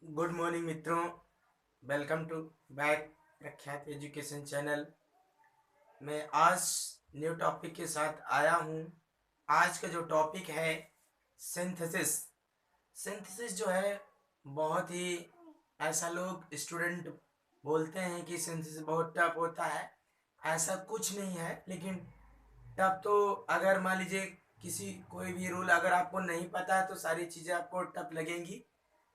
Good morning मित्रों। Welcome to back प्रख्यात education channel. मैं आज न्यू टॉपिक के साथ आया हूँ। आज का जो टॉपिक है सिंथेसिस। सिंथेसिस जो है बहुत ही ऐसा लोग स्टूडेंट बोलते हैं कि सिंथेसिस बहुत टफ होता है। ऐसा कुछ नहीं है, लेकिन टफ तो अगर मान लीजिए किसी कोई भी रूल अगर आपको नहीं पता है तो सारी चीज़ें आपको टफ लगेंगी,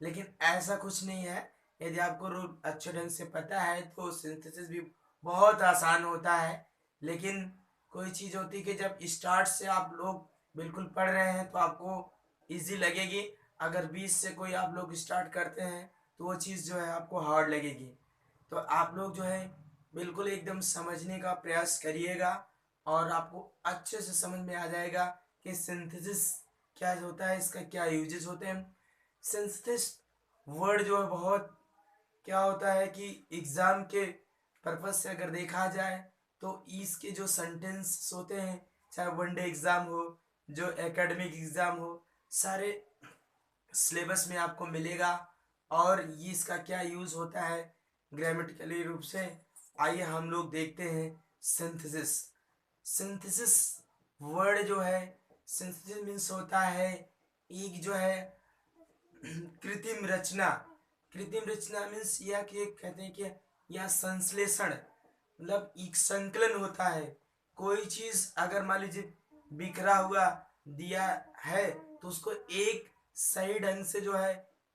लेकिन ऐसा कुछ नहीं है। यदि आपको रूल अच्छे ढंग से पता है तो सिंथेसिस भी बहुत आसान होता है। लेकिन कोई चीज़ होती है कि जब स्टार्ट से आप लोग बिल्कुल पढ़ रहे हैं तो आपको इजी लगेगी। अगर बीच से कोई आप लोग स्टार्ट करते हैं तो वो चीज़ जो है आपको हार्ड लगेगी। तो आप लोग जो है बिल्कुल एकदम समझने का प्रयास करिएगा और आपको अच्छे से समझ में आ जाएगा कि सिंथेसिस क्या होता है, इसका क्या यूजेस होते हैं। सिंथेसिस वर्ड जो है बहुत क्या होता है कि एग्जाम के पर्पज से अगर देखा जाए तो इसके जो सेंटेंस होते हैं, चाहे वनडे एग्जाम हो, जो एकेडमिक एग्जाम हो, सारे सिलेबस में आपको मिलेगा। और ये इसका क्या यूज होता है ग्रामेटिकली रूप से, आइए हम लोग देखते हैं। सिंथेसिस सिंथेसिस वर्ड जो है, सिंथेसिस मीन्स होता है एक जो है कृत्रिम रचना। कृत्रिम रचना मीन्स यह कि कहते हैं कि यह संश्लेषण, मतलब एक संकलन होता है। कोई चीज अगर मान लीजिए बिखरा हुआ दिया है तो उसको एक सही ढंग से जो है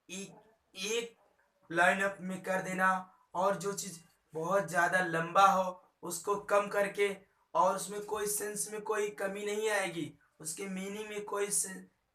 एक एक लाइन अप में कर देना, और जो चीज बहुत ज्यादा लंबा हो उसको कम करके, और उसमें कोई सेंस में कोई कमी नहीं आएगी, उसके मीनिंग में कोई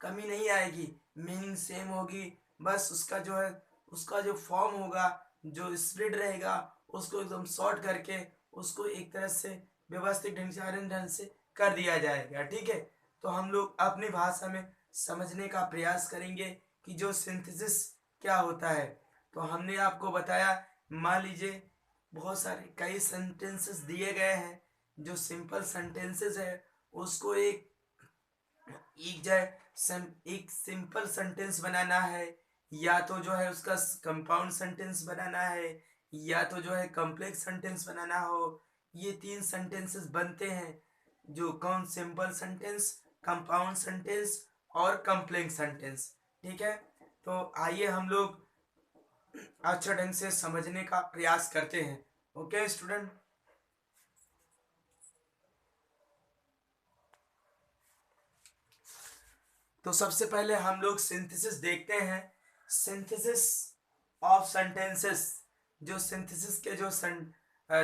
कमी नहीं आएगी, मीनिंग सेम होगी। बस उसका जो है उसका जो फॉर्म होगा, जो स्प्लिट रहेगा, उसको एकदम शॉर्ट करके उसको एक तरह से व्यवस्थित ढंग से आनंद ढंग से कर दिया जाएगा। ठीक है, तो हम लोग अपनी भाषा में समझने का प्रयास करेंगे कि जो सिंथेसिस क्या होता है। तो हमने आपको बताया, मान लीजिए बहुत सारे कई सेंटेंसेस दिए गए हैं। जो सिंपल सेंटेंसेस है उसको एक एक जाए एक सिंपल सेंटेंस बनाना है, या तो जो है उसका कंपाउंड सेंटेंस बनाना है, या तो जो है कॉम्प्लेक्स सेंटेंस बनाना हो। ये तीन सेंटेंसेस बनते हैं, जो कौन सिंपल सेंटेंस, कंपाउंड सेंटेंस और कॉम्प्लेक्स सेंटेंस। ठीक है, तो आइए हम लोग अच्छे ढंग से समझने का प्रयास करते हैं। ओके स्टूडेंट, तो सबसे पहले हम लोग सिंथेसिस देखते हैं। सिंथेसिस ऑफ सेंटेंसेस, जो सिंथेसिस के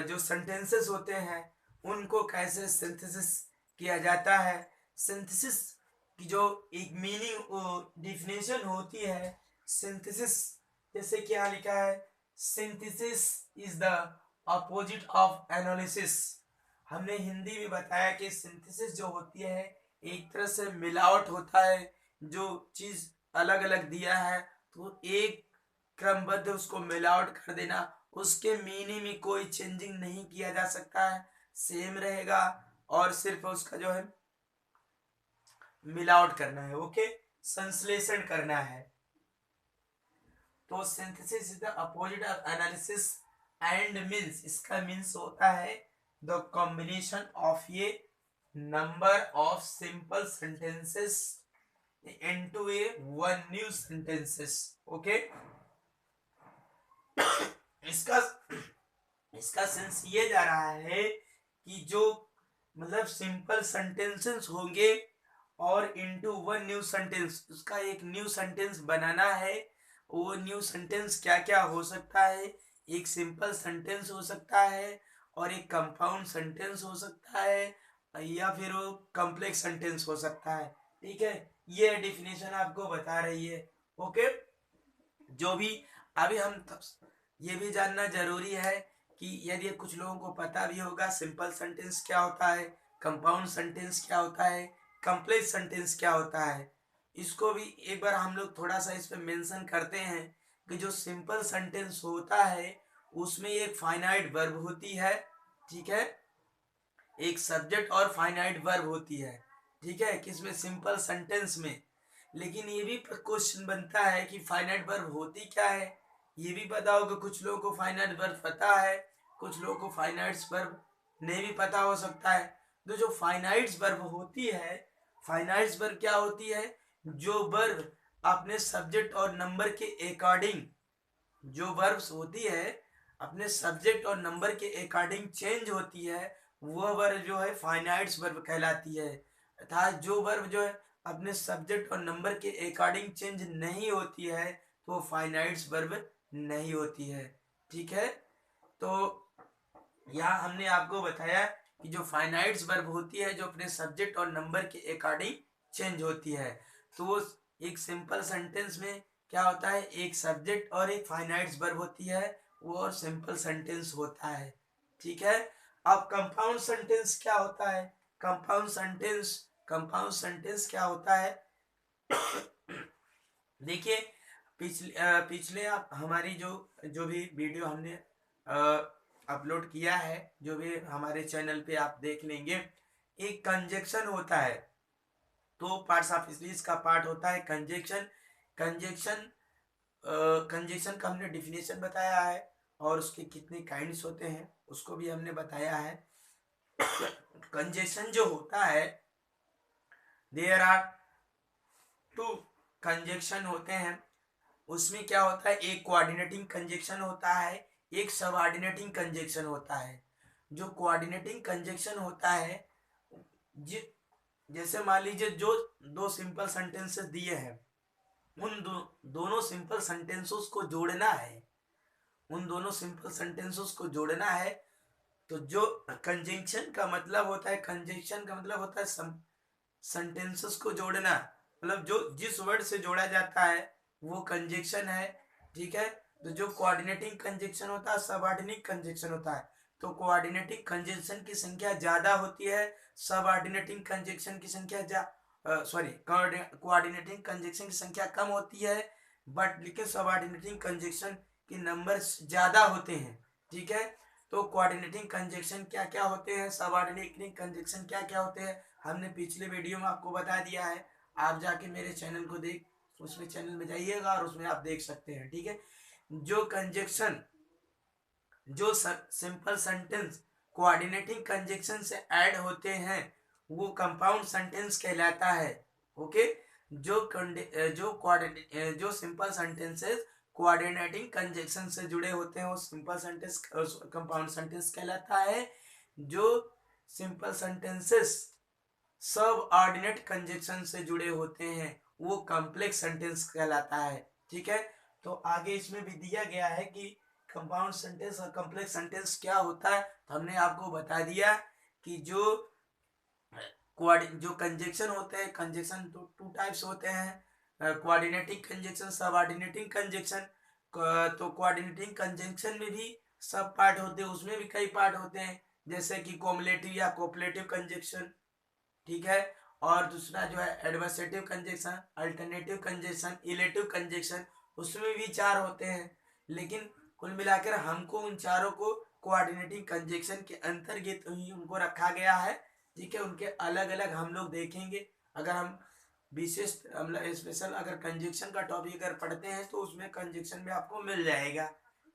जो सेंटेंसेस होते हैं उनको कैसे सिंथेसिस किया जाता है। सिंथेसिस की जो एक मीनिंग डिफिनेशन होती है सिंथेसिस, जैसे क्या लिखा है, synthesis is the opposite of analysis. हमने हिंदी में बताया कि सिंथेसिस जो होती है एक तरह से मिलावट होता है। जो चीज अलग अलग दिया है तो एक क्रमबद्ध उसको मिलावट कर देना, उसके मीनिंग में कोई चेंजिंग नहीं किया जा सकता है, सेम रहेगा, और सिर्फ उसका जो है मिलावट करना है। ओके, संश्लेषण करना है। तो synthesis is the opposite of analysis and means, इसका मीन्स होता है द कॉम्बिनेशन ऑफ ये number of simple sentences into a one new sentences। Okay, इसका इसका सेंस ये जा रहा है कि जो मतलब सिंपल सेंटेंसेस होंगे और इनटू वन न्यू सेंटेंस, उसका एक न्यू सेंटेंस बनाना है। वो न्यू सेंटेंस क्या क्या हो सकता है, एक सिंपल सेंटेंस हो सकता है, और एक कंपाउंड सेंटेंस हो सकता है, या फिर वो कॉम्प्लेक्स सेंटेंस हो सकता है। ठीक है, ये डिफिनेशन आपको बता रही है। ओके, जो भी अभी हम ये भी जानना जरूरी है कि यदि कुछ लोगों को पता भी होगा सिंपल सेंटेंस क्या होता है, कंपाउंड सेंटेंस क्या होता है, कॉम्प्लेक्स सेंटेंस क्या होता है, इसको भी एक बार हम लोग थोड़ा सा इस पे मेंशन करते हैं कि जो सिंपल सेंटेंस होता है उसमें एक फाइनाइट वर्ब होती है। ठीक है, एक सब्जेक्ट और फाइनाइट वर्ब होती है। ठीक है, किसमें, सिंपल सेंटेंस में। लेकिन ये भी क्वेश्चन बनता है कि फाइनाइट वर्ब होती क्या है। ये भी पता होगा, कुछ लोगों को फाइनाइट वर्ब पता है, कुछ लोगों को फाइनाइट्स वर्ब नहीं भी पता हो सकता है। तो जो फाइनाइट्स वर्ब होती है, फाइनाइट्स वर्ब क्या होती है, जो वर्ब अपने सब्जेक्ट और नंबर के अकॉर्डिंग, जो वर्ब्स होती है अपने सब्जेक्ट और नंबर के अकॉर्डिंग चेंज होती है, वह वर्ब जो है फाइनाइट्स वर्ब कहलाती है। अर्थात जो वर्ब जो है अपने सब्जेक्ट और नंबर के अकॉर्डिंग चेंज नहीं होती है तो वो फाइनाइट्स वर्ब नहीं होती है। ठीक है, तो यहाँ हमने आपको बताया कि जो फाइनाइट्स वर्ब होती है जो अपने सब्जेक्ट और नंबर के अकॉर्डिंग चेंज होती है, तो वो एक सिंपल सेंटेंस में क्या होता है, एक सब्जेक्ट और एक फाइनाइट्स वर्ब होती है, वो सिंपल सेंटेंस होता है। ठीक है, अब कंपाउंड सेंटेंस क्या होता है, कंपाउंड सेंटेंस, कंपाउंड सेंटेंस क्या होता है देखिए, पिछले आप हमारी जो जो भी वीडियो हमने अपलोड किया है, जो भी हमारे चैनल पे आप देख लेंगे, एक कंजक्शन होता है, तो पार्ट्स ऑफ स्पीच का पार्ट होता है कंजक्शन। कंजक्शन कंजक्शन का हमने डिफिनेशन बताया है और उसके कितने काइंड्स होते हैं उसको भी हमने बताया है। कंजक्शन जो होता है, देयर आर टू कंजक्शन होते हैं। उसमें क्या होता है, एक कोऑर्डिनेटिंग कंजक्शन होता है, एक सबऑर्डिनेटिंग कंजक्शन होता है। जो कोऑर्डिनेटिंग कंजक्शन होता है, जैसे मान लीजिए जो दो सिंपल सेंटेंसेस दिए हैं, उन दोनों सिंपल सेंटेंसेस को जोड़ना है, उन दोनों सिंपल सेंटेंसेस को जोड़ना है। तो जो कंजंक्शन का मतलब होता है, कंजंक्शन का मतलब होता है सेंटेंसेस को जोड़ना, मतलब जो जिस वर्ड से जोड़ा जाता है वो कंजंक्शन है। ठीक है, तो जो कोऑर्डिनेटिंग कंजंक्शन होता है, सबऑर्डिनेट कंजंक्शन होता है। तो कोऑर्डिनेटिंग कंजंक्शन की संख्या ज्यादा होती है, सबऑर्डिनेटिंग कंजंक्शन की संख्या सॉरी कोऑर्डिनेटिंग कंजंक्शन की संख्या कम होती है, बट लेकिन सबऑर्डिनेटिंग कंजंक्शन के नंबर ज्यादा होते हैं। ठीक है, तो कोऑर्डिनेटिंग कंजंक्शन क्या क्या होते हैं, सबऑर्डिनेटिंग कंजंक्शन क्या क्या होते हैं, हमने पिछले वीडियो में आपको बता दिया है। आप जाके मेरे चैनल को देख, उसमें चैनल में जाइएगा और उसमें आप देख सकते हैं। ठीक है, जो कंजंक्शन, जो सिंपल सेंटेंस कोऑर्डिनेटिंग कंजंक्शन से ऐड होते हैं वो कंपाउंड सेंटेंस कहलाता है। ओके, जो सिंपल सेंटेंसेस कोऑर्डिनेटिंग कंजंक्शन से जुड़े होते हैं वो सिंपल सेंटेंस कंपाउंड सेंटेंस कहलाता है। जो सिंपल सेंटेंसेस सब ऑर्डिनेट कंजंक्शन से जुड़े होते हैं वो कॉम्प्लेक्स सेंटेंस कहलाता है। ठीक है, तो आगे इसमें भी दिया गया है कि कंपाउंड सेंटेंस और कॉम्प्लेक्स सेंटेंस क्या होता है। तो हमने आपको बता दिया कि जो कंजंक्शन होते हैं, कंजंक्शन टू टाइप्स होते हैं, कोऑर्डिनेटिंग कंजंक्शन, सबऑर्डिनेटिंग कंजंक्शन। तो कोऑर्डिनेटिंग कंजंक्शन में भी सब पार्ट होते हैं, उसमें भी कई पार्ट होते हैं, जैसे कि कोमुलेटिव या कोपलेटिव कंजंक्शन। ठीक है, और दूसरा जो है adversative conjunction, alternative conjunction, illative conjunction, उसमें भी चार होते हैं। लेकिन कुल मिलाकर हमको उन चारों को कोऑर्डिनेटिव कंजंक्शन के अंतर्गत ही उनको रखा गया है। ठीक है, उनके अलग अलग हम लोग देखेंगे। अगर हम विशेष स्पेशल अगर कंजंक्शन का टॉपिक अगर पढ़ते हैं तो उसमें कंजंक्शन में आपको मिल जाएगा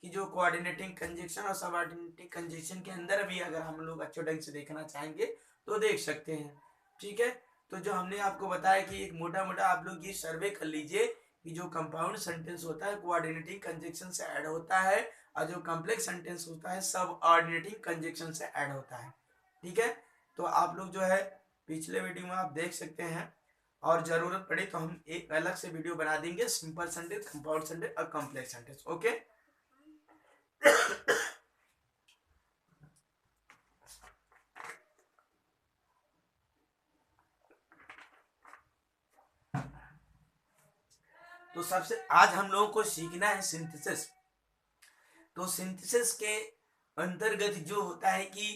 कि जो कोऑर्डिनेटिंग कंजंक्शन और सबऑर्डिनेटिंग कंजंक्शन के अंदर भी अगर हम लोग अच्छे ढंग से देखना चाहेंगे तो देख सकते हैं। ठीक है, तो जो हमने आपको बताया कि एक मोटा मोटा आप लोग ये सर्वे कर लीजिए कि जो कंपाउंड सेंटेंस होता है कोऑर्डिनेटिंग कंजंक्शन से ऐड होता है और जो कॉम्प्लेक्स सेंटेंस होता है सब ऑर्डिनेटिंग कंजंक्शन से ऐड होता है। ठीक है, तो आप लोग जो है पिछले वीडियो में आप देख सकते हैं, और जरूरत पड़े तो हम एक अलग से वीडियो बना देंगे सिंपल सेंटेंस, कंपाउंड सेंटेंस और कॉम्प्लेक्स सेंटेंस। ओके, तो सबसे आज हम लोगों को सीखना है सिंथेसिस। तो सिंथेसिस के अंतर्गत जो होता है कि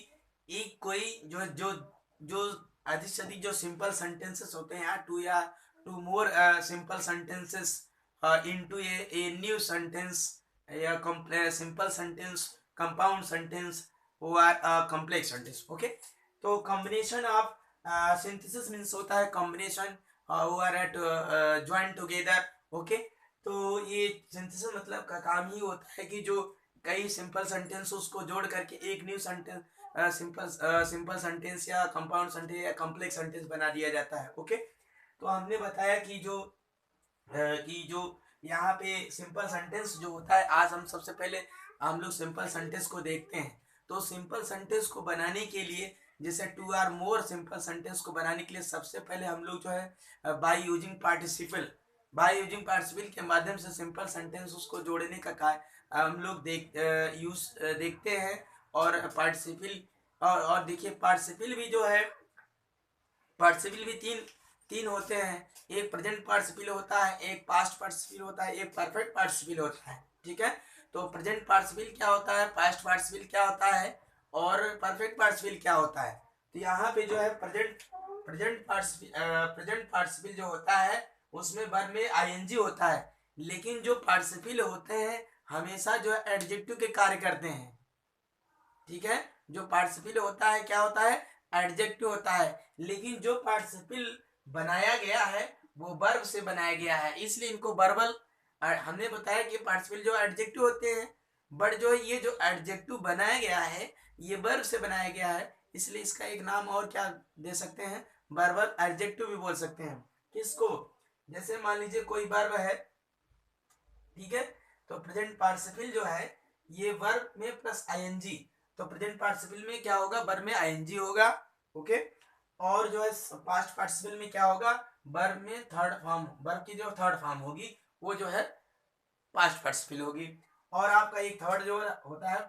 एक कोई जो जो जो अधिक से अधिक जो सिंपल सेंटेंसेस होते हैं या two more simple sentences into a new sentence या सिंपल सेंटेंस, कंपाउंड सेंटेंस और कॉम्प्लेक्स सेंटेंस। ओके, तो कॉम्बिनेशन ऑफ सिंथेसिस मीन्स होता है combination who are at join together. Okay, तो ये सिंथेसिस मतलब का काम ही होता है कि जो कई सिंपल सेंटेंस उसको जोड़ करके एक न्यू सेंटेंस, सिंपल सेंटेंस या कंपाउंड सेंटेंस या कॉम्प्लेक्स सेंटेंस बना दिया जाता है। ओके, तो हमने बताया कि जो यहाँ पे सिंपल सेंटेंस जो होता है, आज हम सबसे पहले हम लोग सिंपल सेंटेंस को देखते हैं। तो सिंपल सेंटेंस को बनाने के लिए, जैसे two or more simple sentence को बनाने के लिए सबसे पहले हम लोग जो है बाय यूजिंग पार्टिसिपल के माध्यम से सिंपल सेंटेंस उसको जोड़ने का हम लोग देखते हैं। और पार्टिसिपल और देखिए पार्टिसिपल भी जो है, पार्टिसिपल भी तीन तीन होते हैं। एक प्रेजेंट पार्टिसिपल होता है, एक पास्ट पार्टिसिपल होता है, एक परफेक्ट पार्टिसिपल होता है। ठीक है, तो प्रेजेंट पार्टिसिपल क्या होता है, पास्ट पार्टिसिपल क्या होता है और परफेक्ट पार्टिसिपल क्या होता है। तो यहाँ पे जो है प्रेजेंट पार्टिसिपल जो होता है उसमें वर्ब में आईएनजी होता है, लेकिन जो पार्टिसिपल होते हैं हमेशा जो है एडजेक्टिव के कार्य करते हैं। ठीक है, जो पार्टिसिपल होता है क्या होता है, एडजेक्टिव होता है, लेकिन जो पार्टिसिपल बनाया गया है वो वर्ब से बनाया गया है, इसलिए इनको वर्बल। हमने बताया कि पार्टिसिपल जो एडजेक्टिव होते हैं, बट जो ये जो एडजेक्टिव बनाया गया है ये वर्ब से बनाया गया है, इसलिए इसका एक नाम और क्या दे सकते हैं, वर्बल एडजेक्टिव भी बोल सकते हैं। किसको, जैसे मान लीजिए कोई वर्ब है, ठीक है, तो प्रेजेंट पार्टिसिपल जो है ये वर्ब में प्लस आईएनजी, तो प्रेजेंट पार्टिसिपल में क्या होगा, वर्ब में आईएनजी होगा। ओके, और जो है पास्ट पार्टिसिपल में क्या होगा, वर्ब में थर्ड फॉर्म, वर्ब की जो थर्ड फॉर्म होगी वो जो है पास्ट पार्टिसिपल होगी। और आपका एक थर्ड जो होता है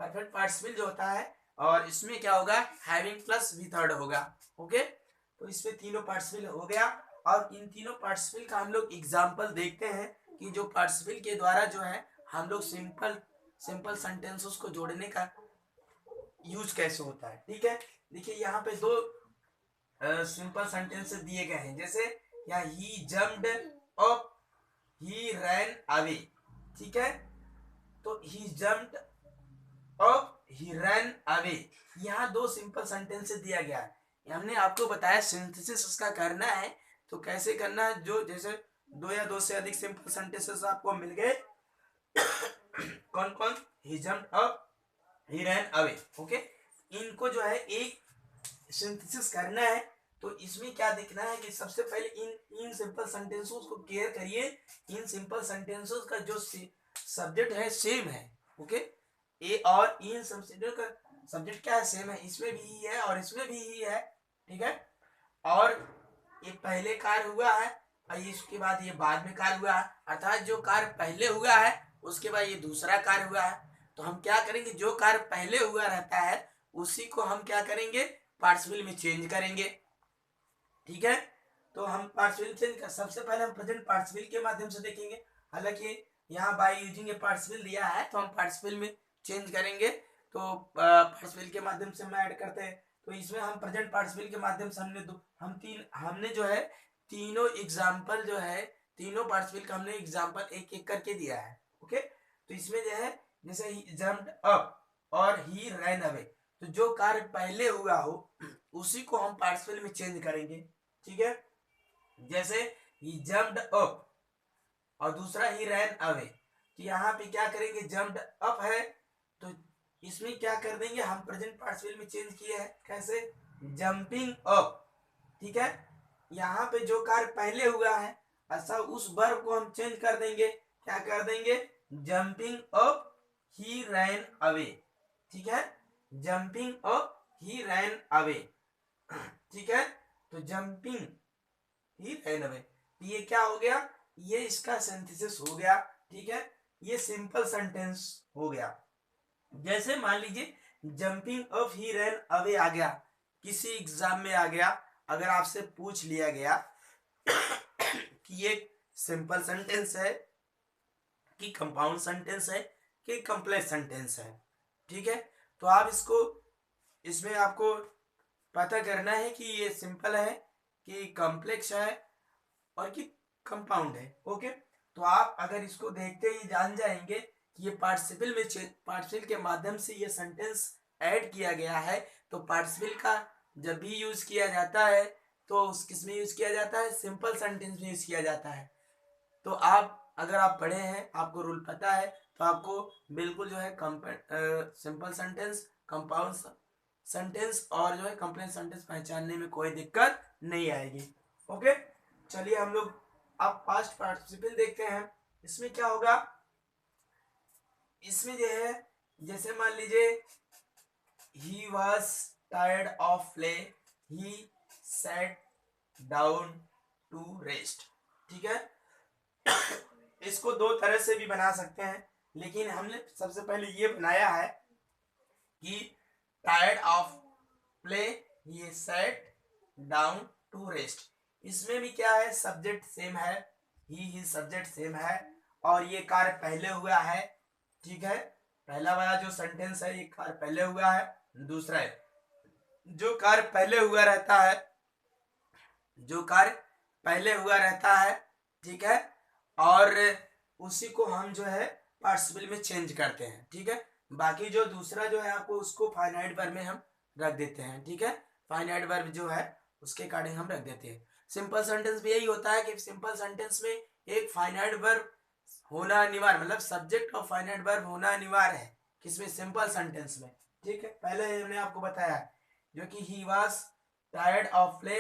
परफेक्ट पार्टिसिपल जो होता है, और इसमें क्या होगा, हैविंग प्लस वी थर्ड होगा। ओके, तो इसमें तीनों पार्टिसिपल हो गया। और इन तीनों पार्टिसिपल का हम लोग एग्जाम्पल देखते हैं कि जो पार्टिसिपल के द्वारा जो है हम लोग सिंपल सिंपल सेंटेंसेस को जोड़ने का यूज कैसे होता है। ठीक है, देखिए यहाँ पे दो सिंपल सेंटेंसेस दिए गए हैं, जैसे यहाँ ही जम्प्ड अप, ही रैन अवे। ठीक है, तो ही जम्प्ड अप, ही रैन अवे, यहाँ दो सिंपल सेंटेंसेस दिया गया है। हमने आपको बताया सिंथेसिस उसका करना है, तो कैसे करना है, जो जैसे दो या दो से अधिक सिंपल सेंटेंसेस आपको मिल गए, कौन कौन, ही जम्प्ड अप, ही रैन अवे। ओके, इनको जो है एक सिंथेसिस करना है, तो इसमें क्या देखना है कि सबसे पहले इन सिंपल सेंटेंसेस को केयर करिए। इन सिंपल सेंटेंसेस का जो सब्जेक्ट है सेम है। ओके, ए और इन सब्जेक्ट का सब्जेक्ट क्या है, सेम है, इसमें भी ही है और इसमें भी ही है। ठीक है, और ये पहले कार्य हुआ है और इसके बाद ये बाद में कार्य हुआ है, अर्थात जो कार्य पहले हुआ है उसके बाद ये दूसरा कार्य हुआ है। तो हम क्या करेंगे, जो कार्य पहले हुआ रहता है उसी को हम क्या करेंगे, पार्टिसिपल में चेंज करेंगे। ठीक है, तो हम पार्टिसिपल चेंज कर, सबसे पहले हम प्रेजेंट पार्टिसिपल के माध्यम से देखेंगे। हालांकि यहाँ बाय यूजिंग ए पार्टिसिपल दिया है तो हम पार्टिसिपल में चेंज करेंगे, तो पार्टिसिपल के माध्यम से हम ऐड करते हैं। तो इसमें हम प्रेजेंट पार्टिसिपल के माध्यम से हमने जो है तीनों एग्जाम्पल जो है, तीनों पार्टिसिपल का हमने एग्जाम्पल एक एक करके दिया है। ओके, तो इसमें जो है जैसे ही जम्प्ड अप और ही रैन अवे, तो जो कार्य पहले हुआ हो उसी को हम पार्टिसिपल में चेंज करेंगे। ठीक है, जैसे ही जम्प्ड अप और दूसरा ही रैन अवे, तो यहाँ पे क्या करेंगे, जम्प्ड अप है तो इसमें क्या कर देंगे, हम प्रेजेंट पार्टिसिपल में चेंज किए हैं, कैसे, जंपिंग अप। ठीक है, यहाँ पे जो कार्य पहले हुआ है ऐसा उस वर्ब को हम चेंज कर देंगे, क्या कर देंगे, जंपिंग अप ही रैन अवे। ठीक है, जंपिंग अप ही रैन अवे। ठीक है, तो जंपिंग ही रैन अवे, ये क्या हो गया, ये इसका सिंथेसिस हो गया। ठीक है, ये सिंपल सेंटेंस हो गया। जैसे मान लीजिए जंपिंग अप ही रैन अवे आ गया, किसी एग्जाम में आ गया, अगर आपसे पूछ लिया गया कि ये सिंपल सेंटेंस है कि कंपाउंड सेंटेंस है कि कॉम्प्लेक्स सेंटेंस है। ठीक है, तो आप इसमें आपको पता करना है कि ये सिंपल है कि कॉम्प्लेक्स है और कि कंपाउंड है। ओके, तो आप अगर इसको देखते ही जान जाएंगे कि ये पार्टिसिपल के माध्यम से ये सेंटेंस ऐड किया गया है, तो पार्टिसिपल का जब भी यूज किया जाता है तो उस किस में यूज किया जाता है, सिंपल सेंटेंस में यूज किया जाता है। तो आप अगर आप पढ़े हैं, आपको रूल पता है, तो आपको बिल्कुल जो है सिंपल सेंटेंस, कंपाउंड सेंटेंस और जो है कंप्लेक्स सेंटेंस पहचानने में कोई दिक्कत नहीं आएगी। ओके, चलिए हम लोग अब पास्ट पार्टिसिपल देखते हैं। इसमें क्या होगा, इसमें जो है जैसे मान लीजिए he was tired of play, he sat down to rest। ठीक है, इसको दो तरह से भी बना सकते हैं, लेकिन हमने सबसे पहले ये बनाया है कि tired of play he set down to rest. इसमें भी क्या है, सब्जेक्ट सेम है, ही सब्जेक्ट सेम है और ये कार्य पहले हुआ है। ठीक है, पहला वाला जो सेंटेंस है ये कार्य पहले हुआ है। दूसरा है जो कार्य पहले हुआ रहता है, जो कार्य पहले हुआ रहता है, ठीक है, और उसी को हम जो है पार्टिसिपल में चेंज करते हैं। ठीक है, बाकी जो दूसरा जो है आपको उसको फाइनाइट वर्ब में हम रख देते हैं। ठीक है, फाइनाइट वर्ब जो है उसके अकॉर्डिंग हम रख देते हैं। सिंपल सेंटेंस भी यही होता है कि सिंपल सेंटेंस में एक फाइनाइट वर्ब होना अनिवार्य, मतलब सब्जेक्ट और फाइनाइट वर्ब होना अनिवार्य है किसमें, सिंपल सेंटेंस में। ठीक है, पहले हमने आपको बताया जो कि he was tired of play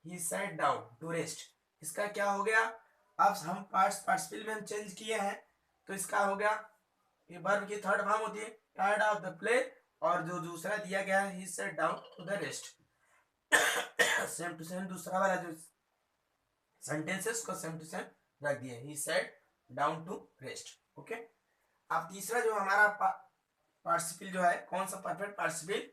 he sat down to rest, इसका क्या हो गया, अब हम पार्टिसिपल में हम चेंज किए हैं तो इसका हो गया, ये वर्ब की थर्ड फॉर्म होती है टायर्ड ऑफ द प्ले, और जो दूसरा दिया गया है he set down to the rest. Same to same दूसरा वाला जो सेंटेंसेस को सेम टू सेम रख दिए, he set down to rest. Okay, अब तीसरा जो हमारा पार्टिसिपल जो है, कौन सा परफेक्ट पार्टिसिपल,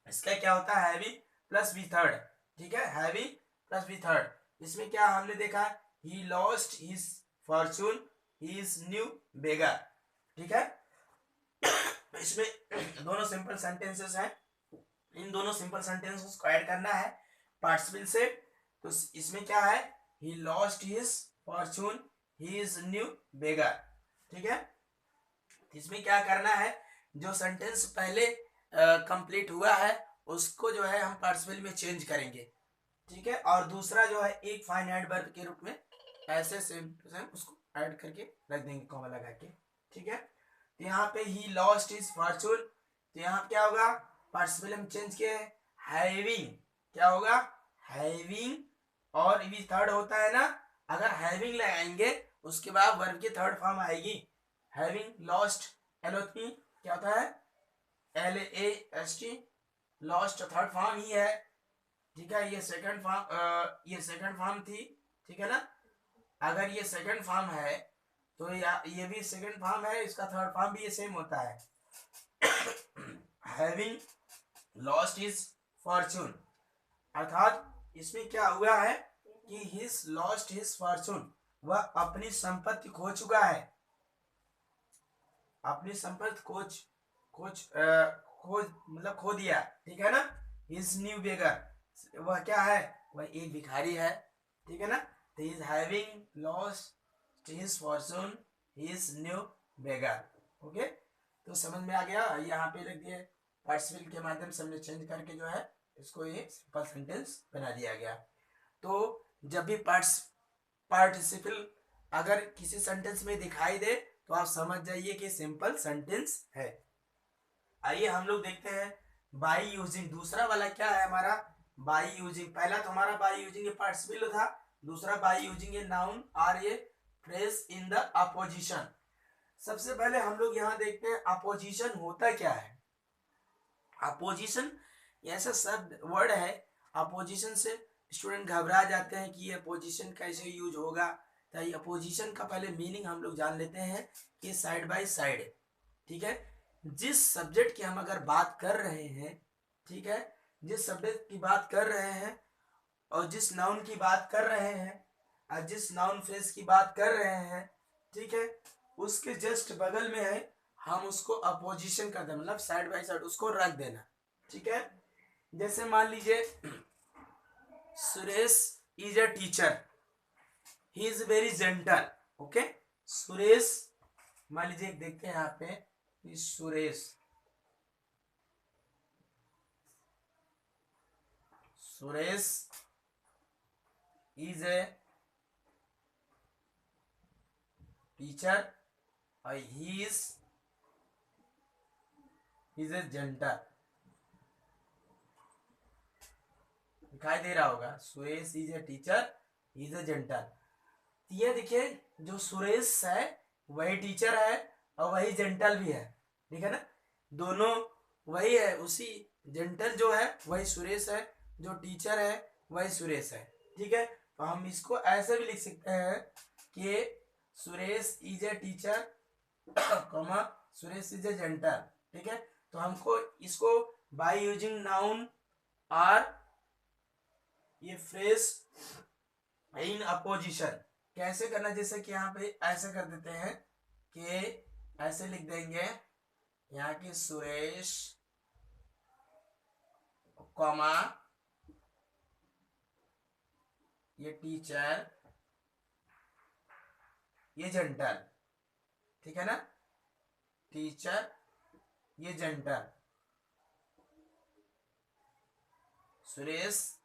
इसका क्या होता है, हैवी प्लस वी थर्ड। ठीक है, हैवी प्लस वी थर्ड। इसमें क्या हमने देखा, he lost his fortune he is new beggar. ठीक है, इसमें दोनों सिंपल सेंटेंसेस हैं, इन दोनों सिंपल सेंटेंसेस को ऐड करना है पार्टिसिपल से। तो इसमें क्या है, he lost his fortune he is new beggar. ठीक है, इसमें क्या करना है, जो सेंटेंस पहले कंप्लीट हुआ है उसको जो है हम पार्टिसिपल में चेंज करेंगे। ठीक है, और दूसरा जो है एक फाइनाइट वर्ब के रूप में ऐसे सेम टू सेम उसको ऐड करके रख देंगे कॉमा लगा के। ठीक है, तो यहाँ पे ही लॉस्ट हिज फॉर्चून, तो यहाँ क्या होगा, पार्टिसिपल हम चेंज किए हैविंग, क्या होगा हैविंग, और भी थर्ड होता है ना, अगर हैविंग लगाएंगे उसके बाद वर्ब की थर्ड फॉर्म आएगी, हैविंग लॉस्ट, एलओपी क्या होता है LAST, लॉस्ट थर्ड फॉर्म ही है। ठीक है, ये सेकंड फॉर्म, ये सेकंड फॉर्म थी। ठीक है ना, अगर ये सेकंड फॉर्म है तो ये भी सेकंड फॉर्म है, इसका थर्ड फॉर्म भी ये सेम होता है, हैविंग लॉस्ट हिज फॉर्चून। अर्थात इसमें क्या हुआ है कि हिज लॉस्ट हिज फॉर्चून, वह अपनी संपत्ति खो चुका है, अपनी संपत्ति खोज मतलब खो दिया। ठीक है ना, हिज न्यू बेगर, वह क्या है, वह एक भिखारी है। ठीक है ना, तो is having lost his fortune he is new beggar. Okay, तो समझ में आ गया, यहाँ पे लिख दिए पार्टिसिपल के माध्यम से हमने चेंज करके जो है इसको ये सिंपल सेंटेंस बना दिया गया। तो जब भी पार्टिसिपल अगर किसी सेंटेंस में दिखाई दे तो आप समझ जाइए कि सिंपल सेंटेंस है। आइए हम लोग देखते हैं बाई यूजिंग, दूसरा वाला क्या है हमारा, बाई यूजिंग। पहला तो हमारा बाई यूजिंग ये पार्टिसिपल था, दूसरा बाई यूजिंग ये नाउन और ये फ्रेज इन द अपोजिशन। सबसे पहले हम लोग यहाँ देखते हैं अपोजिशन होता क्या है। अपोजिशन ऐसा शब्द वर्ड है, अपोजिशन से स्टूडेंट घबरा जाते हैं कि ये अपोजिशन कैसे यूज होगा। तो ये अपोजिशन का पहले मीनिंग हम लोग जान लेते हैं कि साइड बाय साइड। ठीक है, जिस सब्जेक्ट की हम अगर बात कर रहे हैं, ठीक है, जिस सब्जेक्ट की बात कर रहे हैं और जिस नाउन की बात कर रहे हैं और जिस नाउन फ्रेज की बात कर रहे हैं, ठीक है, उसके जस्ट बगल में है, हम उसको अपोजिशन कर दें, मतलब साइड बाय साइड उसको रख देना। ठीक है, जैसे मान लीजिए Suresh is a teacher, he is very gentle. Okay, Suresh, मान लीजिए देखते हैं यहाँ पे Suresh, Suresh is a teacher और ही इज ए जेंटल। दिखाई दे रहा होगा, Suresh is a teacher, is a gentle. ये देखिए, जो सुरेश है वही टीचर है और वही जेंटल भी है, ठीक है ना, दोनों वही है। उसी जेंटल जो है वही सुरेश है, जो टीचर है वही सुरेश है, ठीक है। तो हम इसको ऐसे भी लिख सकते हैं कि Suresh is a teacher comma Suresh is a gentle, ठीक है। तो हमको इसको बाय यूजिंग नाउन आर ये फ्रेज इन अपोजिशन कैसे करना, जैसे कि यहाँ पे ऐसे कर देते हैं कि ऐसे लिख देंगे यहाँ की सुरेश कॉमा ये टीचर ये जेंटल, ठीक है ना, टीचर ये जेंटल, सुरेश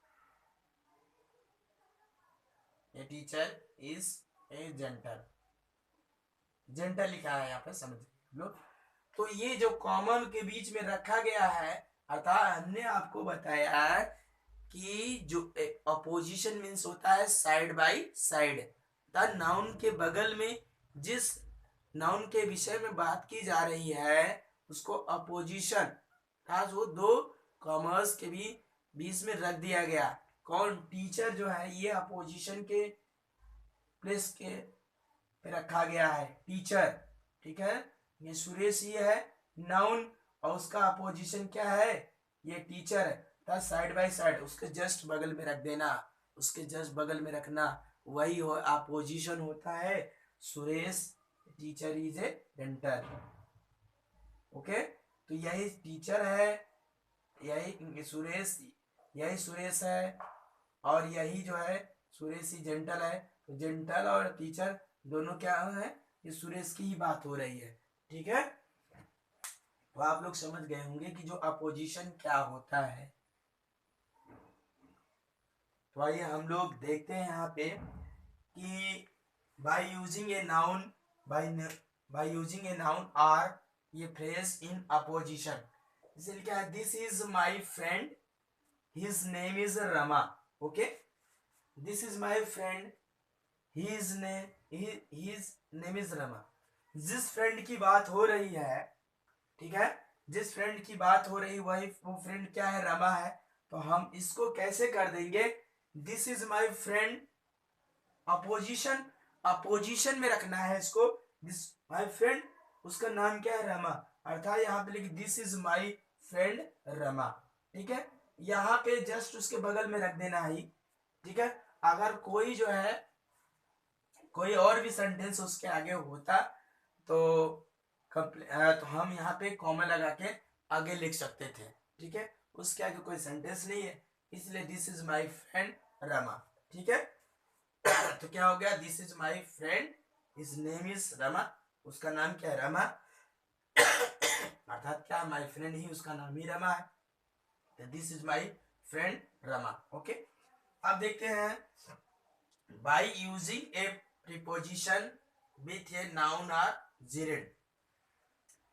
ये teacher is a gentle. Gentle लिखा है यहाँ पे, समझ लो। तो ये जो कॉमन के बीच में रखा गया है, अर्थात हमने आपको बताया है कि जो अपोजिशन मीन्स होता है साइड बाय साइड। नाउन के बगल में जिस नाउन के विषय में बात की जा रही है उसको अपोजिशन था, जो दो कॉमर्स के भी बीच में रख दिया गया। कौन? टीचर जो है ये अपोजिशन के प्लेस के पे रखा गया है, टीचर, ठीक है। ये सुरेश ये है नाउन और उसका अपोजिशन क्या है, ये टीचर है। साइड बाय साइड उसके जस्ट बगल में रख देना, उसके जस्ट बगल में रखना, वही हो अपोजिशन होता है Suresh teacher is a gentle. Okay, तो यही टीचर है, यही सुरेश है और यही जो है सुरेश ही जेंटल है। तो जेंटल और टीचर दोनों क्या है, ये सुरेश की ही बात हो रही है, ठीक है। तो आप लोग समझ गए होंगे कि जो अपोजिशन क्या होता है। तो आइए हम लोग देखते हैं यहाँ पे कि by using a noun by using a noun or ये फ्रेज इन अपोजिशन, इसलिए क्या है, this is my friend his name is Rama. ओके, this is my friend his name is Rama. जिस फ्रेंड की बात हो रही है, ठीक है, जिस फ्रेंड की बात हो रही वही वो फ्रेंड क्या है, रमा है। तो हम इसको कैसे कर देंगे, this is my friend opposition में रखना है इसको, दिस माय फ्रेंड उसका नाम क्या है, रमा, अर्थात यहाँ पे लिखिए this is my friend Rama, ठीक है। यहाँ पे जस्ट उसके बगल में रख देना ही, ठीक है। अगर कोई जो है कोई और भी सेंटेंस उसके आगे होता तो तो हम यहाँ पे कॉमा लगा के आगे लिख सकते थे, ठीक है। उसके आगे कोई सेंटेंस नहीं है, इसलिए this is my friend Rama, ठीक है। तो क्या हो गया, this is my friend his name is Rama, उसका नाम क्या है, रमा। अर्थात क्या, माय फ्रेंड ही उसका नाम ही रमा है, तो this is my friend Rama. Okay, अब देखते हैं bye using A preposition with a noun और जेरेड,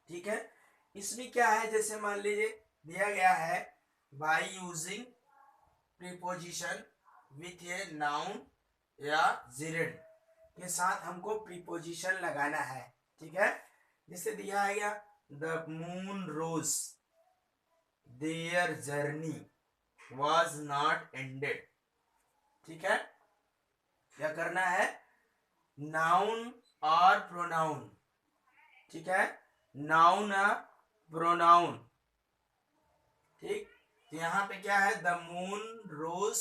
ठीक है। इसमें क्या है, जैसे मान लीजिए दिया गया है by using preposition with a noun या जेरेड के साथ हमको प्रीपोजिशन लगाना है, ठीक है। जैसे दिया है गया the moon rose their journey was not ended, ठीक है। क्या करना है, नाउन और प्रोनाउन, ठीक है, नाउन और प्रोनाउन, ठीक। तो यहाँ पे क्या है, the moon rose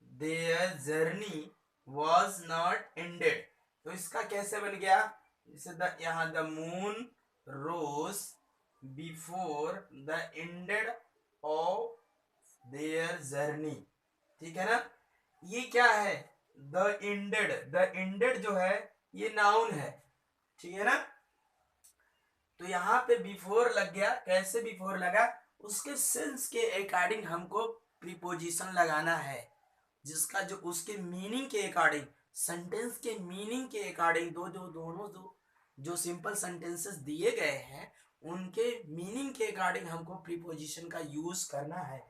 their journey was not ended, तो इसका कैसे बन गया, जैसे यहाँ the moon rose before the ended of their journey, ठीक है ना। ये क्या है, द एंडेड जो है ये नाउन है, ठीक है ना। तो यहाँ पे बिफोर लग गया, कैसे बिफोर लगा, उसके सेंस के अकॉर्डिंग हमको प्रीपोजिशन लगाना है, जिसका जो उसके मीनिंग के अकॉर्डिंग, सेंटेंस के मीनिंग के अकॉर्डिंग दोनों जो सिंपल सेंटेंसेस दिए गए हैं उनके मीनिंग के अकॉर्डिंग हमको प्रीपोजिशन का यूज करना है।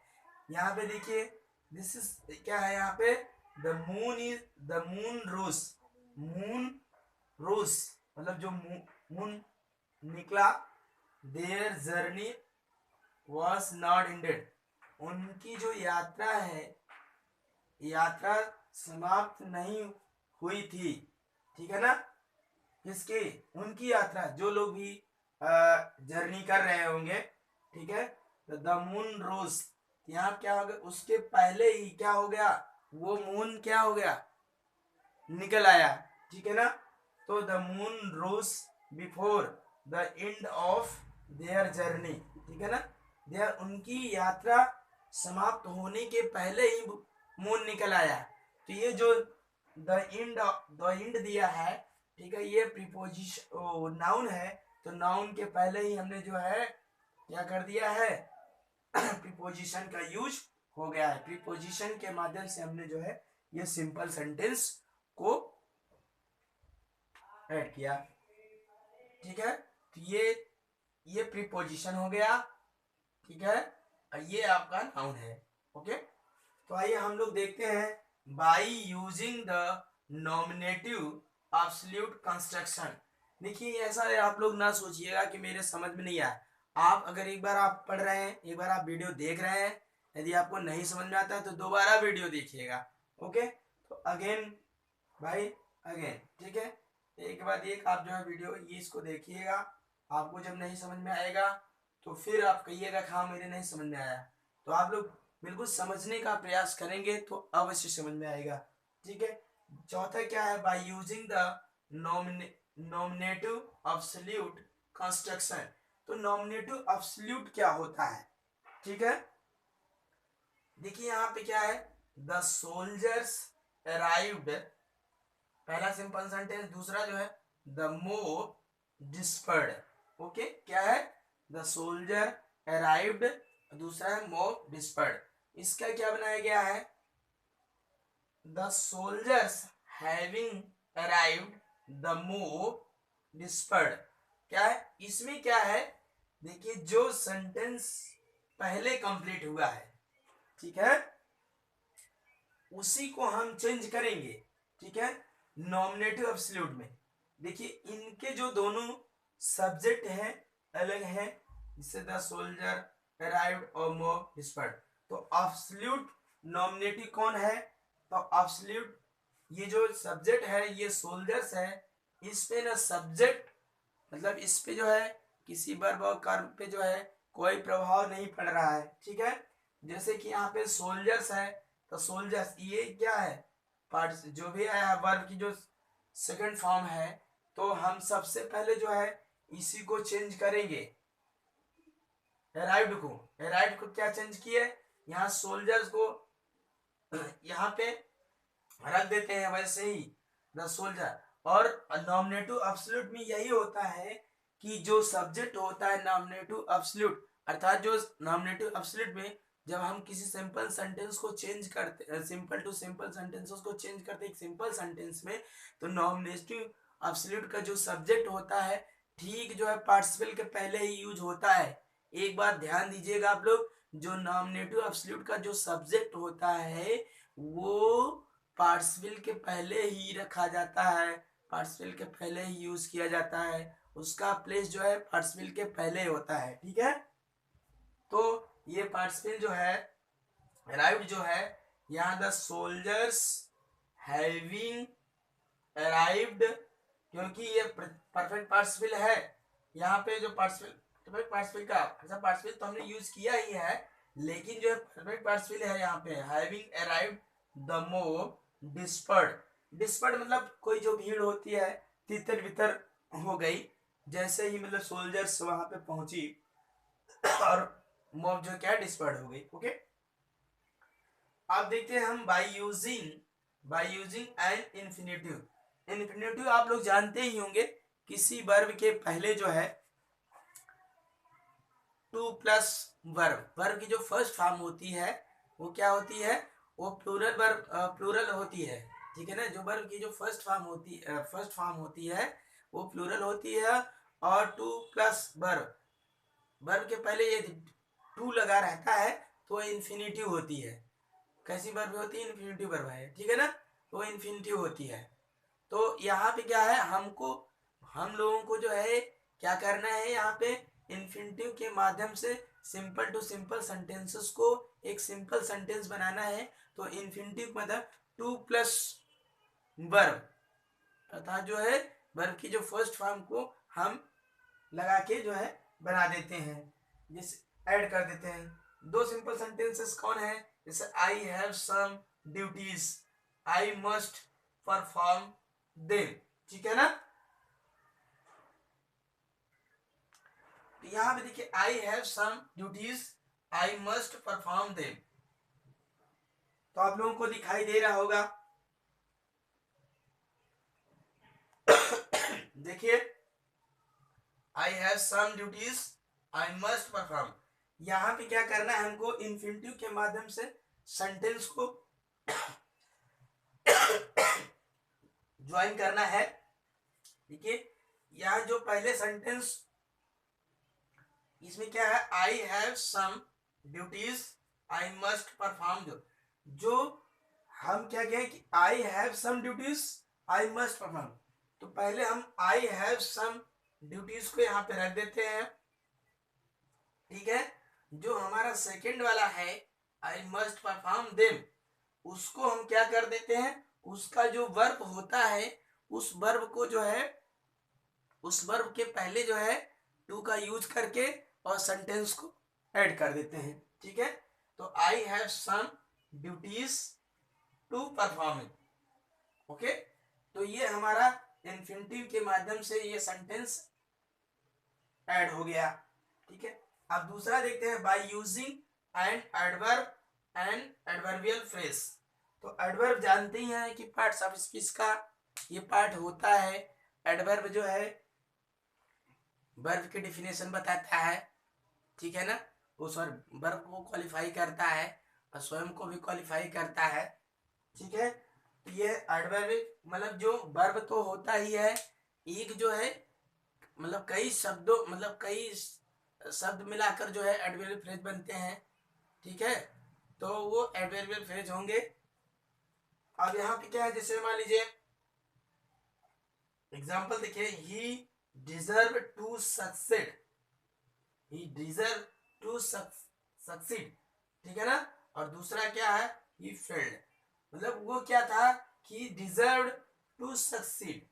यहाँ पे देखिए दिस इज क्या है, यहाँ पे द मून रोज मतलब जो मून निकला, there journey was not ended, उनकी जो यात्रा है, यात्रा समाप्त नहीं हुई थी। ठीक है ना, किसकी, उनकी यात्रा, जो लोग भी जर्नी कर रहे होंगे। ठीक है, तो द मून रोज, यहाँ क्या हो गया, उसके पहले ही क्या हो गया, वो मून क्या हो गया, निकल आया। ठीक है ना, तो the moon rose before the end of their journey. ठीक है ना, देयर उनकी यात्रा समाप्त होने के पहले ही मून निकल आया। तो ये जो द एंड दिया है, ठीक है, ये प्रीपोजिशन नाउन है, तो नाउन के पहले ही हमने जो है क्या कर दिया है प्रीपोजिशन का यूज हो गया है। प्रीपोजिशन के माध्यम से हमने जो है ये सिंपल सेंटेंस को ऐड किया। ठीक है, तो ये प्रीपोजिशन हो गया। ठीक है, और ये आपका नाउन है। ओके, तो आइए हम लोग देखते हैं by using the nominative absolute construction. देखिए ऐसा है, आप लोग ना सोचिएगा कि मेरे समझ में नहीं आया। आप अगर एक बार आप पढ़ रहे हैं, एक बार आप वीडियो देख रहे हैं, यदि आपको नहीं समझ में आता है तो दोबारा वीडियो देखिएगा। ओके, तो अगेन भाई अगेन। ठीक है, एक के बाद एक आप जो है वीडियो ये इसको देखिएगा। आपको जब नहीं समझ में आएगा तो फिर आप कहिएगा कि हाँ मेरे नहीं समझ में आया। तो आप लोग बिल्कुल समझने का प्रयास करेंगे तो अवश्य समझ में आएगा। ठीक है, चौथा क्या है, by using the nominative absolute construction. तो नॉमिनेटिव एब्सोल्यूट क्या होता है, ठीक है, देखिए यहाँ पे क्या है, द सोल्जर्स अराइव्ड, पहला सिंपल सेंटेंस, दूसरा जो है द मोब डिस्पर्ड। ओके, क्या है, द सोल्जर अराइव्ड, दूसरा है मोब डिस्पर्ड। इसका क्या बनाया गया है, the soldiers having arrived the mob dispersed. क्या है इसमें, क्या है, देखिए जो सेंटेंस पहले कंप्लीट हुआ है, ठीक है, उसी को हम चेंज करेंगे। ठीक है, नॉमिनेटिव एब्सोल्यूट में देखिए इनके जो दोनों सब्जेक्ट हैं अलग हैं, जिससे द सोल्जर अराइव्ड और मोब डिस्पर्ड। तो एब्सोल्यूट नॉमिनेटिव कौन है, तो एब्सोल्यूट ये जो सब्जेक्ट है ये सोल्जर्स है। इस पे ना सब्जेक्ट मतलब इस पे जो है किसी वर्ब और कर्म पे जो है कोई प्रभाव नहीं पड़ रहा है। ठीक है, जैसे कि यहाँ पे सोल्जर्स है, तो सोल्जर्स ये क्या है, पार्ट जो भी आया वर्ब की जो सेकंड फॉर्म है, तो हम सबसे पहले जो है इसी को चेंज करेंगे। अराइव्ड को क्या चेंज किए, यहाँ सोल्जर्स को यहाँ पे रख देते हैं वैसे ही द सोल्जर। और नॉमिनेटिव एब्सोल्यूट में यही होता है कि जो सब्जेक्ट होता है नॉमिनेटिव एब्सोल्यूट, अर्थात जो नॉमिनेटिव एब्सोल्यूट में जब हम किसी सिंपल सेंटेंस को चेंज करते, सिंपल टू सिंपल सेंटेंसेस को चेंज करते एक सिंपल सेंटेंस में, तो नॉमिनेटिव एब्सोल्यूट का जो सब्जेक्ट होता है ठीक जो है पार्टिसिपल के पहले ही यूज होता है। एक बार ध्यान दीजिएगा आप लोग, जो नॉमिनेटिव एब्सोल्यूट का जो सब्जेक्ट होता है वो पार्टिसिपल के पहले ही रखा जाता है, पार्टिसिपल के पहले ही यूज किया जाता है, उसका प्लेस जो है पार्टिसिपल के पहले होता है। ठीक है, तो ये पार्टिसिपल जो है अराइव्ड जो है, यहाँ द सोल्जर्स हैविंग अराइव्ड, क्योंकि ये परफेक्ट पार्टिसिपल है, यहाँ पे जो पार्टिसिपल पार्टिसिपल का ऐसा पार्टिसिपल तो हमने यूज किया ही है, लेकिन जो परफेक्ट पार्टिसिपल है यहाँ पे having arrived the mob dispersed. Dispersed मतलब कोई जो भीड़ होती है तितर बितर हो गई, जैसे ही मतलब सोल्जर्स वहां पे पहुंची और मोब जो क्या डिस्पर्ड हो गई। ओके, आप देखते हैं हम by using an infinitive. Infinitive आप लोग जानते ही होंगे, किसी वर्ब के पहले जो है टू प्लस वर्ब की जो फर्स्ट फॉर्म होती है वो क्या होती है, वो प्लूरल वर्ब प्लूरल होती है, ठीक है ना। जो वर्ब की जो फर्स्ट फॉर्म होती है वो प्लूरल होती है, और टू प्लस वर्ब, वर्ब के पहले ये टू लगा रहता है तो इन्फिनिटिव होती है। कैसी वर्ब होती है? इन्फिनिटिव वर्ब है, ठीक है ना, तो इन्फिनिटिव होती है। तो यहाँ पे क्या है, हम लोगों को जो है क्या करना है, यहाँ पे इन्फिनिटिव के माध्यम से सिंपल टू सिंपल सेंटेंसेस को एक सिंपल सेंटेंस बनाना है। तो इन्फिनिटिव मतलब टू प्लस वर्ब, अर्थात जो है वर्ब की जो फर्स्ट फॉर्म को हम लगा के जो है बना देते हैं, जैसे ऐड कर देते हैं। दो सिंपल सेंटेंसेस कौन है? जैसे I have some duties, I must perform them, ठीक है ना। तो यहां पे देखिए I have some duties, I must perform them, तो आप लोगों को दिखाई दे रहा होगा। देखिए I have some duties, I must perform, यहां पे क्या करना है, हमको इन्फिनिटिव के माध्यम से सेंटेंस को ज्वाइन करना है। देखिए यहां जो पहले सेंटेंस, इसमें क्या है, I have some duties, I must perform, जो हम क्या कहें कि I have some duties, I must perform, तो पहले हम आई हैव सम ड्यूटीज को यहाँ पे रख देते हैं, ठीक है। जो हमारा सेकंड वाला है आई मस्ट परफॉर्म देम, उसको हम क्या कर देते हैं, उसका जो वर्ब होता है उस वर्ब को जो है, उस वर्ब के पहले जो है टू का यूज करके और सेंटेंस को ऐड कर देते हैं, ठीक है। तो I have some duties to perform, okay. तो ये हमारा इन्फिनिटिव के माध्यम से ये सेंटेंस ऐड हो गया, ठीक है। अब दूसरा देखते हैं, bye using an adverb and adverbial phrase. तो एडवर्ब जानते ही हैं कि पार्ट्स ऑफ स्पीच का ये पार्ट होता है। एडवर्ब जो है वर्ब की डिफिनेशन बताता है, ठीक है ना, उस वर्ब को क्वालिफाई करता है और स्वयं को भी क्वालिफाई करता है, ठीक है। तो ये एडवर्ब मतलब जो वर्ब तो होता ही है, एक जो है मतलब कई शब्दों मतलब कई शब्द मिलाकर जो है एडवर्बियल फ्रेज बनते हैं, ठीक है। तो वो एडवर्बियल फ्रेज होंगे। अब यहाँ पे क्या है, जैसे मान लीजिए एग्जाम्पल देखिए, he deserve to succeed, he deserve to succeed, ठीक है ना। और दूसरा क्या है, ही फेल्ड, मतलब वो क्या था कि deserve to succeed,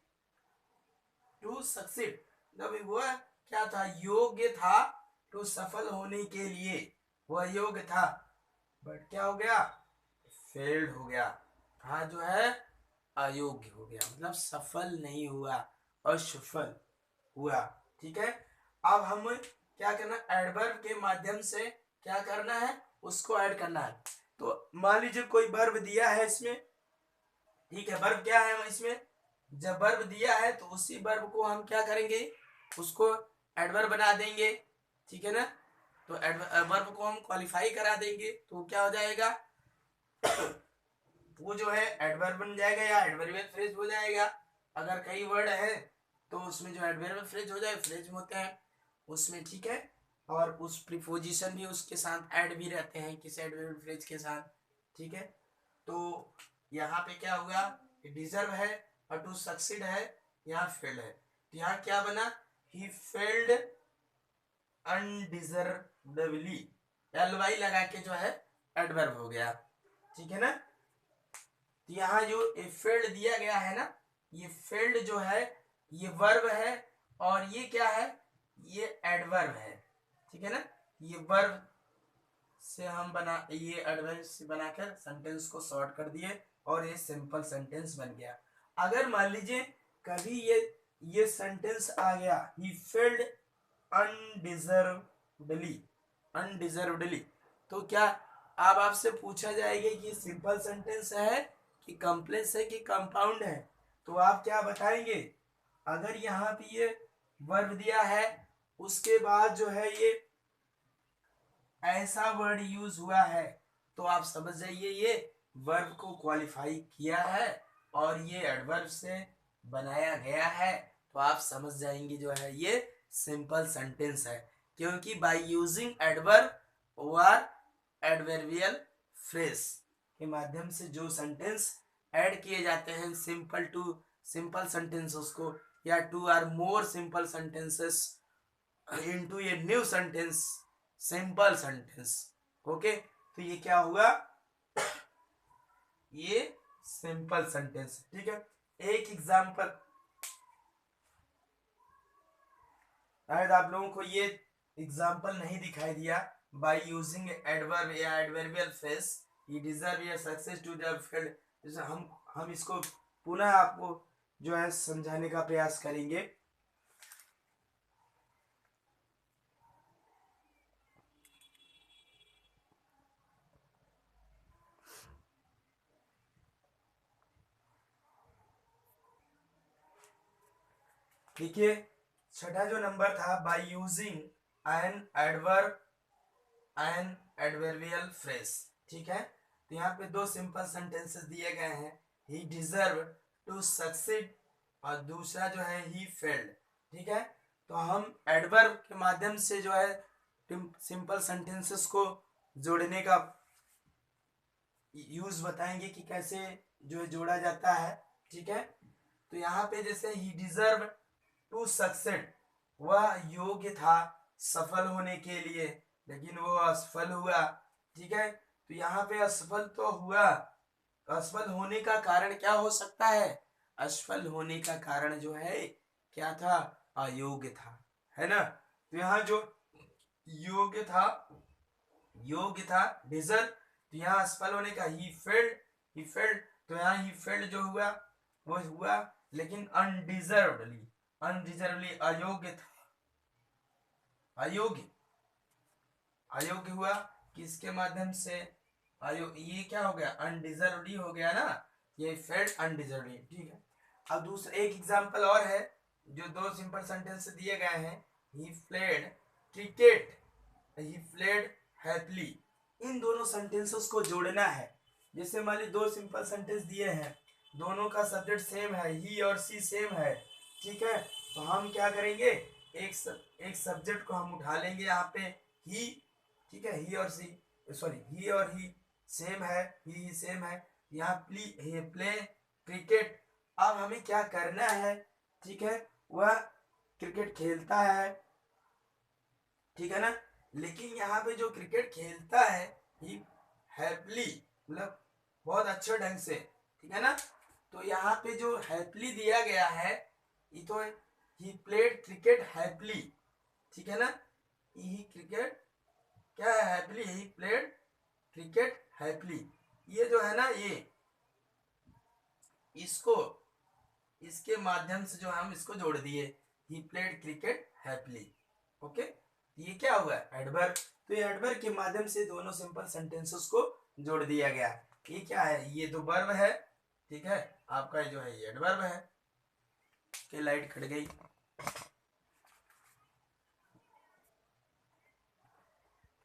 to succeed मतलब वो क्या था, योग्य था टू सफल होने के लिए, वह योग्य था, बट क्या हो गया, फेल्ड हो गया, कहा जो है अयोग्य हो गया, मतलब सफल नहीं हुआ, असफल हुआ, ठीक है। अब हम क्या करना, एडवर्ब के माध्यम से क्या करना है, उसको ऐड करना है। तो मान लीजिए कोई वर्ब दिया है इसमें, ठीक है, वर्ब क्या है इसमें, जब वर्ब दिया है तो उसी वर्ब को हम क्या करेंगे, उसको एडवर्ब बना देंगे, ठीक है ना। तो वर्ब को हम क्वालिफाई करा देंगे तो क्या हो जाएगा वो जो है एडवर्ब बन जाएगा या एडवर्बियल फ्रेज हो जाएगा। अगर कई वर्ड है तो उसमें जो एडवर्बियल फ्रेज हो जाए, फ्रेज होते हैं उसमें, ठीक है। और उस प्रीपोजिशन भी उसके साथ ऐड भी रहते हैं किसी एडवर्बियल फ्रेज के साथ, ठीक है। तो यहाँ पे क्या हुआ, डिजर्व है और टू सक्सीड है, यहाँ फेल है, तो यहाँ क्या बना, ही फेल्ड अनडिजर्वेबली, एलवाई लगा के जो है एडवर्ब हो गया, ठीक है ना। तो यहाँ जो फेल्ड दिया गया है ना, ये फेल्ड जो है ये वर्ब है और ये क्या है, ये एडवर्ब है, ठीक है ना। ये वर्ब से हम ये एडवर्ब से बनाकर सेंटेंस को शॉर्ट कर दिए और ये सिंपल सेंटेंस बन गया। अगर मान लीजिए कभी ये सेंटेंस आ गया, ही फेल्ड अनडिजर्वडली, अनडिजर्वडली, तो क्या अब आपसे पूछा जाएगा कि सिंपल सेंटेंस है कि कॉम्प्लेक्स है कि कंपाउंड है, तो आप क्या बताएंगे। अगर यहाँ पे ये वर्ब दिया है उसके बाद जो है ये ऐसा वर्ड यूज हुआ है तो आप समझ जाइए ये वर्ब को क्वालिफाई किया है और ये एडवर्ब से बनाया गया है, तो आप समझ जाएंगे जो है ये सिंपल सेंटेंस है, क्योंकि बाय यूजिंग एडवर्ब और एडवर्बियल फ्रेज के माध्यम से जो सेंटेंस ऐड किए जाते हैं सिंपल टू सिंपल सेंटेंसेस को, या two or more simple sentences into a new sentence simple sentence. Okay, तो ये क्या हुआ, ये सिंपल सेंटेंस। ठीक है, एक एग्जांपल शायद आप लोगों को ये एग्जांपल नहीं दिखाई दिया। बाय यूजिंग एडवर्ब या एडवर्बियल फ्रेज ही डिजर्व या सक्सेस टू द फील्ड। जैसे हम इसको पुनः आपको जो है समझाने का प्रयास करेंगे। देखिए, छठा जो नंबर था, by using an adverb an adverbial phrase. ठीक है, तो यहाँ पे दो सिंपल सेंटेंसेस दिए गए हैं, ही डिजर्व टू सक्सीड और दूसरा जो है ही फेल्ड। ठीक है, तो हम एडवर्ब के माध्यम से जो है सिंपल सेंटेंसेस को जोड़ने का यूज बताएंगे कि कैसे जो है जोड़ा जाता है। ठीक है, तो यहाँ पे जैसे ही डिजर्व टू सक्सेड, वह योग्य था सफल होने के लिए, लेकिन वो असफल हुआ। ठीक है, तो यहाँ पे असफल तो हुआ, असफल होने का कारण क्या हो सकता है, असफल होने का कारण जो है क्या था, अयोग्य था, है ना। तो यहाँ जो योग्य था, योग्य था डिजर्व, तो यहाँ असफल होने का ही फेल्ड, ही फेल्ड, तो यहाँ ही फेल्ड जो हुआ वो हुआ, लेकिन अनडिजर्वली, अनडिजर्वली अयोग्य था, अयोग्य, अयोग्य हुआ किसके माध्यम से, ये क्या हो गया, अनडिजर्वली हो गया ना, ये फेल्ड अनडिजर्वली। ठीक है, अब दूसरा एक एग्जांपल और है, जो दो सिंपल सेंटेंस दिए गए हैं, he played cricket, he played happily. इन दोनों सेंटेंसेस को जोड़ना है। जैसे मान ली दो सिंपल सेंटेंस दिए हैं, दोनों का सब्जेक्ट सेम है, ही और सी सेम है। ठीक है, तो हम क्या करेंगे, एक सब्जेक्ट को हम उठा लेंगे यहाँ पे, ही। ठीक है, ही और सी, सॉरी ही और ही सेम है, ही सेम है, यहाँ प्ले क्रिकेट। अब हमें क्या करना है, ठीक है, वह क्रिकेट खेलता है, ठीक है ना, लेकिन यहाँ पे जो क्रिकेट खेलता है ही हैप्पीली, मतलब बहुत अच्छे ढंग से, ठीक है ना। तो यहाँ पे जो हैप्पीली दिया गया है, ये तो ही प्लेड क्रिकेट हैप्पीली, ठीक है ना, ही क्रिकेट क्या है, हैप्पीली, ही प्लेड क्रिकेट हैप्पीली। ये जो है ना, ये इसको इसके माध्यम से जो हम इसको जोड़ दिए, ही प्लेड क्रिकेट हैप्पीली। ओके, ये क्या हुआ, एडवर्ब। तो ये एडवर्ब के माध्यम से दोनों सिंपल सेंटेंसेस को जोड़ दिया गया। ये क्या है, ये तो वर्ब है, ठीक है, आपका जो है ये एडवर्ब है। कि लाइट कट गई।